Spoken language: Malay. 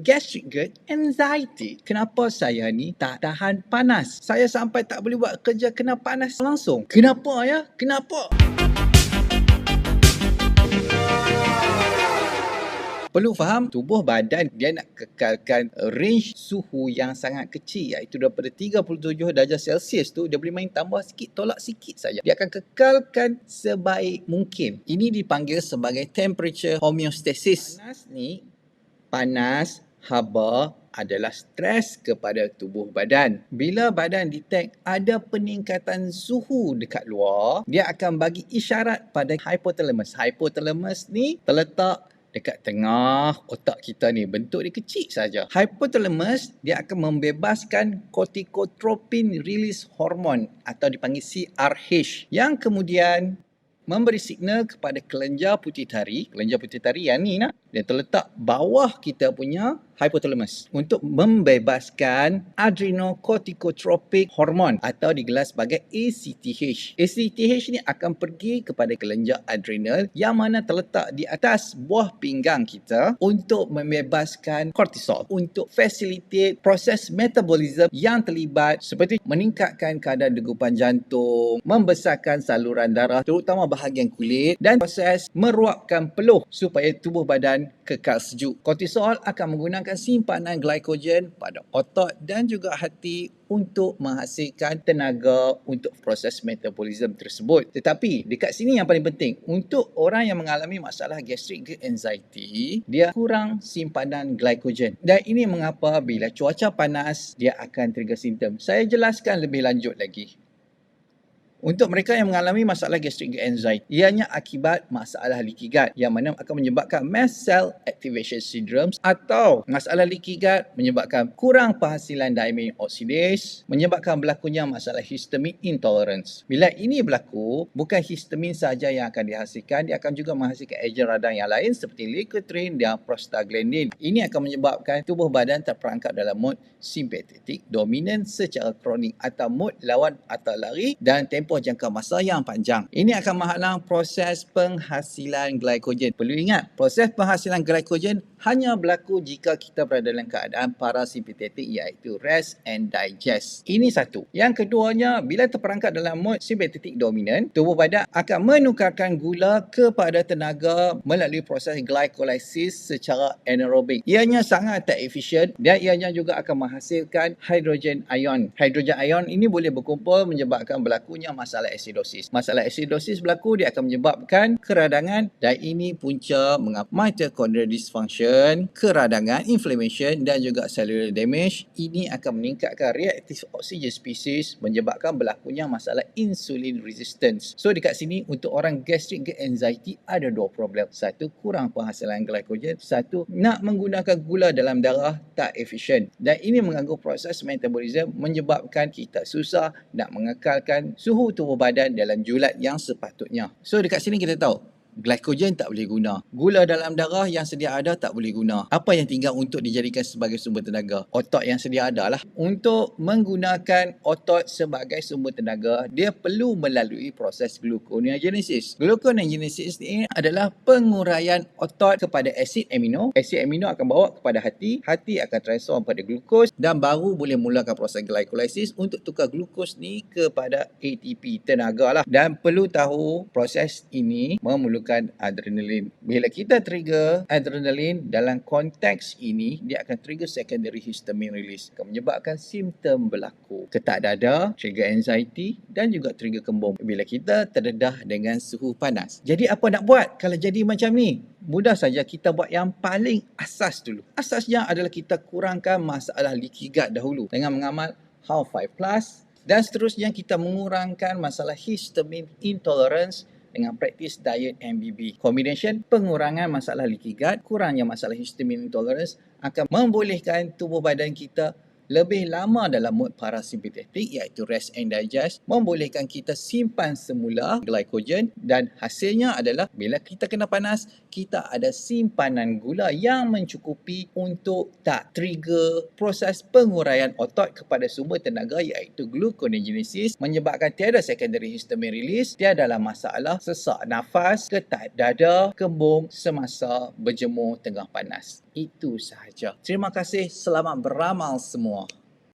gastric GERD, anxiety. Kenapa saya ni tak tahan panas? Saya sampai tak boleh buat kerja kena panas langsung. Kenapa ya? Kenapa? Perlu faham, tubuh badan dia nak kekalkan range suhu yang sangat kecil, iaitu daripada 37 darjah Celsius tu, dia boleh main tambah sikit, tolak sikit saja. Dia akan kekalkan sebaik mungkin. Ini dipanggil sebagai temperature homeostasis. Panas, haba adalah stres kepada tubuh badan. Bila badan detect ada peningkatan suhu dekat luar, dia akan bagi isyarat pada hypothalamus. Hypothalamus ni terletak dekat tengah otak kita ni. Bentuk dia kecil saja. Hypothalamus dia akan membebaskan corticotropin release hormone atau dipanggil CRH yang kemudian memberi signal kepada kelenjar pituitari. Kelenjar pituitari yang ni dia terletak bawah kita punya hypothalamus untuk membebaskan adrenocorticotropic hormone atau digelar sebagai ACTH. ACTH ni akan pergi kepada kelenjar adrenal yang mana terletak di atas buah pinggang kita untuk membebaskan kortisol untuk facilitate proses metabolism yang terlibat seperti meningkatkan kadar degupan jantung, membesarkan saluran darah terutama bahagian kulit dan proses meruapkan peluh supaya tubuh badan kekal sejuk. Kortisol akan menggunakan simpanan glycogen pada otot dan juga hati untuk menghasilkan tenaga untuk proses metabolism tersebut. Tetapi dekat sini yang paling penting, untuk orang yang mengalami masalah gastric GERD anxiety, dia kurang simpanan glycogen. Dan ini mengapa bila cuaca panas, dia akan trigger simptom. Saya jelaskan lebih lanjut lagi. Untuk mereka yang mengalami masalah gastric GERD anxiety, ianya akibat masalah leaky gut yang mana akan menyebabkan mast cell activation syndrome atau masalah leaky gut menyebabkan kurang penghasilan diamine oxidase, menyebabkan berlakunya masalah histamine intolerance. Bila ini berlaku, bukan histamin sahaja yang akan dihasilkan, dia akan juga menghasilkan agen radang yang lain seperti leukotriene dan prostaglandin. Ini akan menyebabkan tubuh badan terperangkap dalam mod simpatetik dominan secara kronik atau mod lawan atau lari dan tempoh jangka masa yang panjang. Ini akan menghalang proses penghasilan glycogen. Perlu ingat, proses penghasilan glycogen hanya berlaku jika kita berada dalam keadaan parasimpatetik iaitu rest and digest. Ini satu. Yang keduanya, bila terperangkap dalam mod simpatetik dominan, tubuh badan akan menukarkan gula kepada tenaga melalui proses glycolysis secara anaerobik. Ianya sangat tak efisien dan ianya juga akan menghasilkan hidrogen ion. Hidrogen ion ini boleh berkumpul menyebabkan berlakunya masalah acidosis. Masalah acidosis berlaku, dia akan menyebabkan keradangan dan ini punca mengapa mitochondrial dysfunction, keradangan, inflammation dan juga cellular damage. Ini akan meningkatkan reactive oxygen species menyebabkan berlakunya masalah insulin resistance. So dekat sini untuk orang gastric GERD anxiety ada dua problem. Satu, kurang penghasilan glycogen. Satu, nak menggunakan gula dalam darah tak efisien. Dan ini mengganggu proses metabolism menyebabkan kita susah nak mengekalkan suhu tubuh badan dalam julat yang sepatutnya. So dekat sini kita tahu glycogen tak boleh guna. Gula dalam darah yang sedia ada tak boleh guna. Apa yang tinggal untuk dijadikan sebagai sumber tenaga? Otot yang sedia ada lah. Untuk menggunakan otot sebagai sumber tenaga, dia perlu melalui proses gluconeogenesis. Gluconeogenesis ini adalah penguraian otot kepada asid amino. Asid amino akan bawa kepada hati. Hati akan transform pada glukos dan baru boleh mulakan proses glycolysis untuk tukar glukos ni kepada ATP, tenaga lah. Dan perlu tahu proses ini memerlukan adrenalin. Bila kita trigger adrenalin dalam konteks ini, dia akan trigger secondary histamine release, akan menyebabkan simptom berlaku. Ketak dada, trigger anxiety dan juga trigger kembung bila kita terdedah dengan suhu panas. Jadi apa nak buat kalau jadi macam ni? Mudah saja, kita buat yang paling asas dulu. Asasnya adalah kita kurangkan masalah leaky gut dahulu dengan mengamal HOW5+, dan seterusnya kita mengurangkan masalah histamine intolerance dengan praktis diet MBB. Combination pengurangan masalah leaky gut, kurangnya masalah histamine intolerance akan membolehkan tubuh badan kita lebih lama dalam mod parasimpatetik iaitu rest and digest, membolehkan kita simpan semula glycogen dan hasilnya adalah bila kita kena panas, kita ada simpanan gula yang mencukupi untuk tak trigger proses penguraian otot kepada sumber tenaga iaitu gluconeogenesis, menyebabkan tiada secondary histamine release, tiadalah masalah sesak nafas, ketak dada, kembung semasa berjemur tengah panas. Itu sahaja. Terima kasih. Selamat beramal semua.